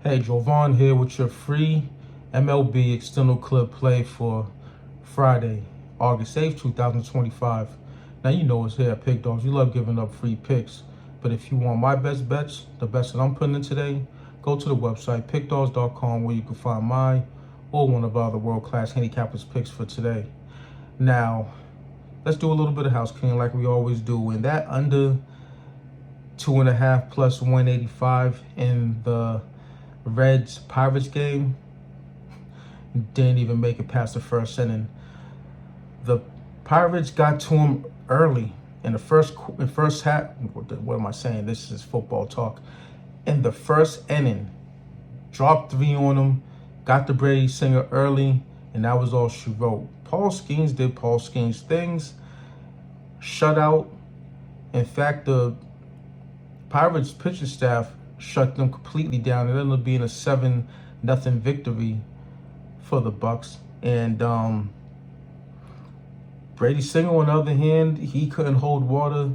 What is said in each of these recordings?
Hey, Jovan here with your free MLB Extendo clip play for Friday, August 8th, 2025. Now, you know it's here at Pick Dawgz. We love giving up free picks. But if you want my best bets, the best that I'm putting in today, go to the website, pickdawgz.com, where you can find my or one of our other world-class handicappers picks for today. Now, let's do a little bit of house cleaning like we always do. And that under 2.5 plus 185 in the Reds Pirates game didn't even make it past the first inning. The Pirates got to him early in the first half. What am I saying? This is football talk. In the first inning, dropped 3 on him, got the Brady Singer early, and that was all she wrote. Paul Skeens did Paul Skeens things. Shutout. In fact, the Pirates pitching staff shut them completely down. It ended up being a 7-0 victory for the Bucks. And Brady Singer, on the other hand, he couldn't hold water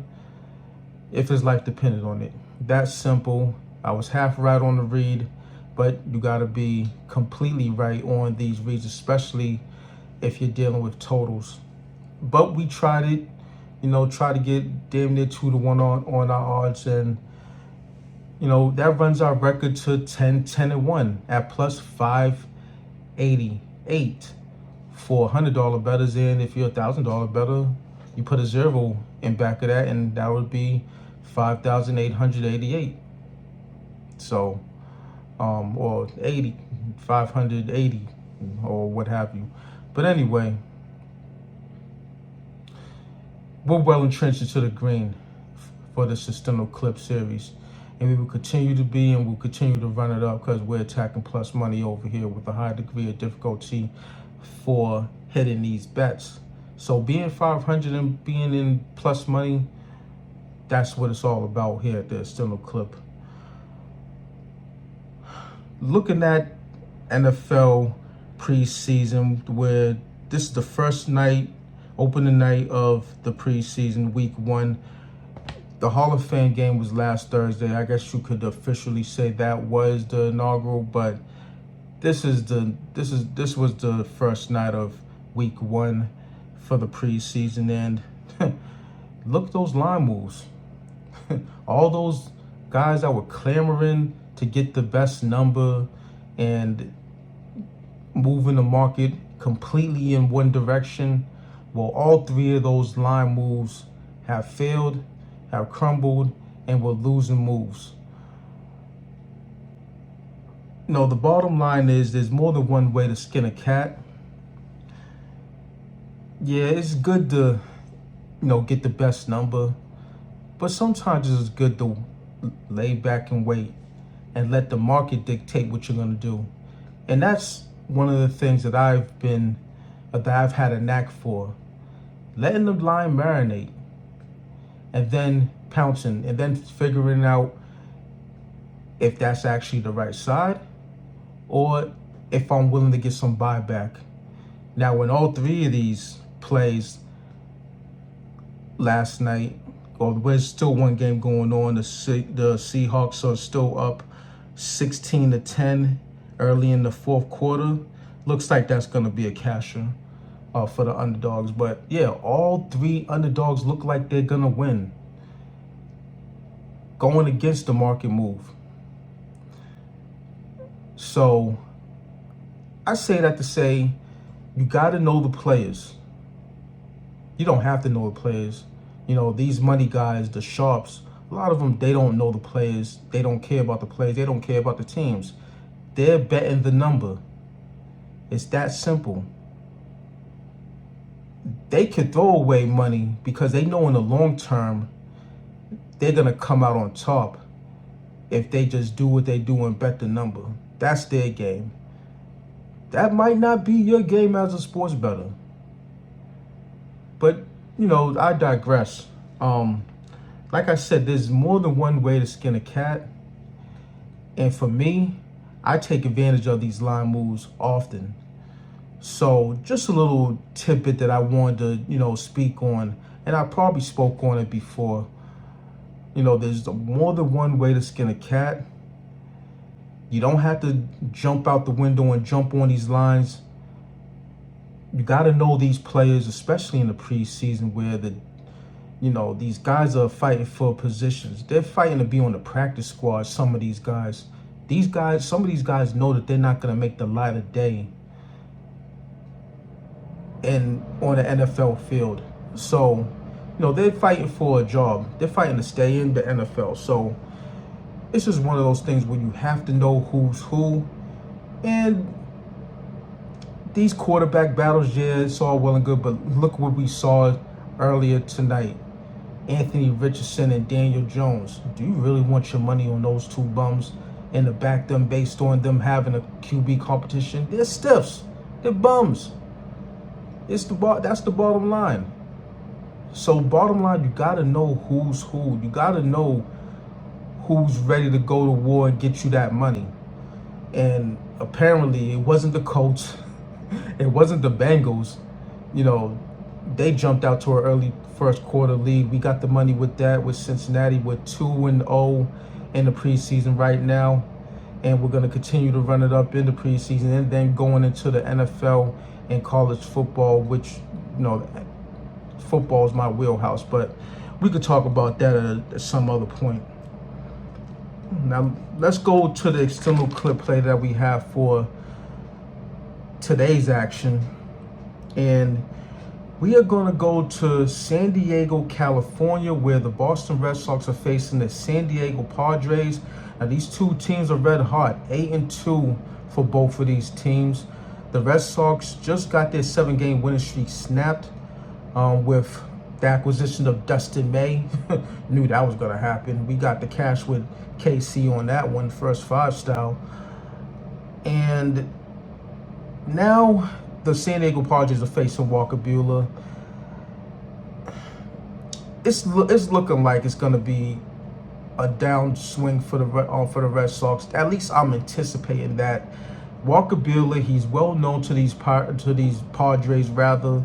if his life depended on it. That's simple. I was half right on the read, but you got to be completely right on these reads, especially if you're dealing with totals. But we tried it, try to get damn near 2-1 on our odds, and that runs our record to 10-1 at plus 588 for $100 bettors. And if you're $1,000 bettor, you put a 0 in back of that, and that would be 5,888. So, or 580, or what have you. But anyway, we're well entrenched into the green for the Extendo clip series. And we will continue to be, and we'll continue to run it up because we're attacking plus money over here with a high degree of difficulty for hitting these bets. So being 500 and being in plus money, that's what it's all about here at the Extendo clip. Looking at NFL preseason, where this is the first night, opening night of the preseason, week 1. The Hall of Fame game was last Thursday. I guess you could officially say that was the inaugural, but this was the first night of week 1 for the preseason. And look at those line moves. All those guys that were clamoring to get the best number and moving the market completely in one direction. Well, all 3 of those line moves have failed, have crumbled, and we're losing moves. The bottom line is there's more than one way to skin a cat. Yeah, it's good to, get the best number, but sometimes it's good to lay back and wait and let the market dictate what you're going to do. And that's one of the things that I've had a knack for. Letting the line marinate, and then pouncing, and then figuring out if that's actually the right side, or if I'm willing to get some buyback. Now, when all 3 of these plays last night, or there's still one game going on, the Seahawks are still up 16-10 early in the 4th quarter. Looks like that's going to be a casher for the underdogs. But yeah, all 3 underdogs look like they're gonna win, going against the market move. So I say that to say you got to know the players. You don't have to know the players. These money guys, the sharps, a lot of them, they don't know the players. They don't care about the players. They don't care about the teams. They're betting the number. It's that simple. They could throw away money because they know in the long term they're going to come out on top if they just do what they do and bet the number. That's their game. That might not be your game as a sports bettor. But, I digress. Like I said, there's more than one way to skin a cat. And for me, I take advantage of these line moves often. So just a little tidbit that I wanted to, speak on, and I probably spoke on it before. There's more than one way to skin a cat. You don't have to jump out the window and jump on these lines. You got to know these players, especially in the preseason, where these guys are fighting for positions. They're fighting to be on the practice squad. Some of these guys, some of these guys know that they're not going to make the light of day and on the NFL field. So, they're fighting for a job. They're fighting to stay in the NFL. So it's just one of those things where you have to know who's who. And these quarterback battles, yeah, it's all well and good, but look what we saw earlier tonight. Anthony Richardson and Daniel Jones. Do you really want your money on those two bums and to back them based on them having a QB competition? They're stiffs. They're bums. That's the bottom line. So bottom line, you got to know who's who. You got to know who's ready to go to war and get you that money. And apparently it wasn't the Colts. It wasn't the Bengals. They jumped out to an early first quarter lead. We got the money with that, with Cincinnati with 2-0 in the preseason right now. And we're going to continue to run it up in the preseason and then going into the NFL and college football, which, football is my wheelhouse. But we could talk about that at some other point. Now, let's go to the external clip play that we have for today's action. And we are going to go to San Diego, California, where the Boston Red Sox are facing the San Diego Padres. Now, these two teams are red hot, 8-2 for both of these teams. The Red Sox just got their 7-game winning streak snapped with the acquisition of Dustin May. Knew that was going to happen. We got the cash with KC on that one, first 5 style. And now the San Diego Padres are facing Walker Buehler. It's looking like it's going to be a downswing for the Red Sox. At least I'm anticipating that. Walker Buehler, he's well known to these Padres rather,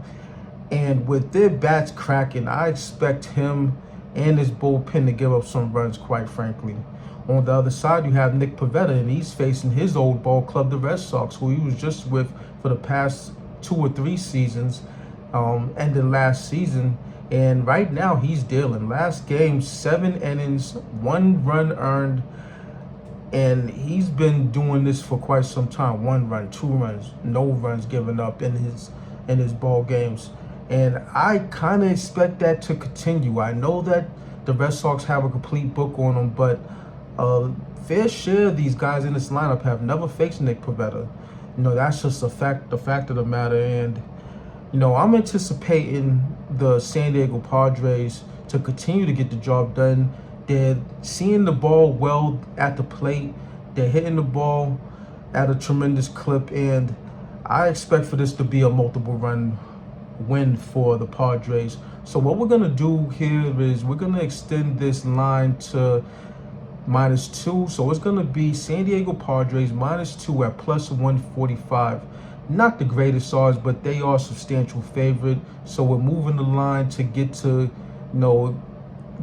and with their bats cracking, I expect him and his bullpen to give up some runs, quite frankly. On the other side, you have Nick Pivetta, and he's facing his old ball club, the Red Sox, who he was just with for the past 2 or 3 seasons, ending last season. And right now, he's dealing. Last game, 7 innings, 1 run earned, and he's been doing this for quite some time. 1 run, 2 runs, no runs given up in his ball games. And I kind of expect that to continue. I know that the Red Sox have a complete book on them, but fair share of these guys in this lineup have never faced Nick Pivetta. That's just the fact of the matter. And I'm anticipating the San Diego Padres to continue to get the job done. They're seeing the ball well at the plate. They're hitting the ball at a tremendous clip, and I expect for this to be a multiple run win for the Padres. So what we're going to do here is we're going to extend this line to -2. So it's going to be San Diego Padres -2 at +145. Not the greatest odds, but they are a substantial favorite. So we're moving the line to get to,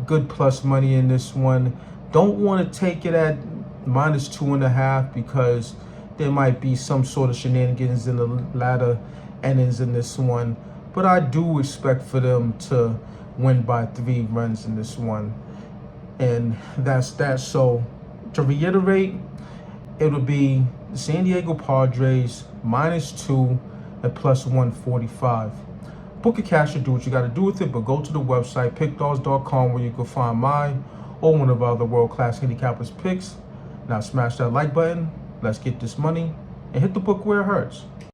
good plus money in this one. Don't want to take it at -2.5 because there might be some sort of shenanigans in the latter innings in this one. But I do expect for them to win by 3 runs in this one. And that's that. So to reiterate, it'll be the San Diego Padres -2 at +145. Book a cash or do what you got to do with it, but go to the website pickdawgz.com where you can find mine or one of our other world-class handicappers picks. Now smash that like button, let's get this money, and hit the book where it hurts.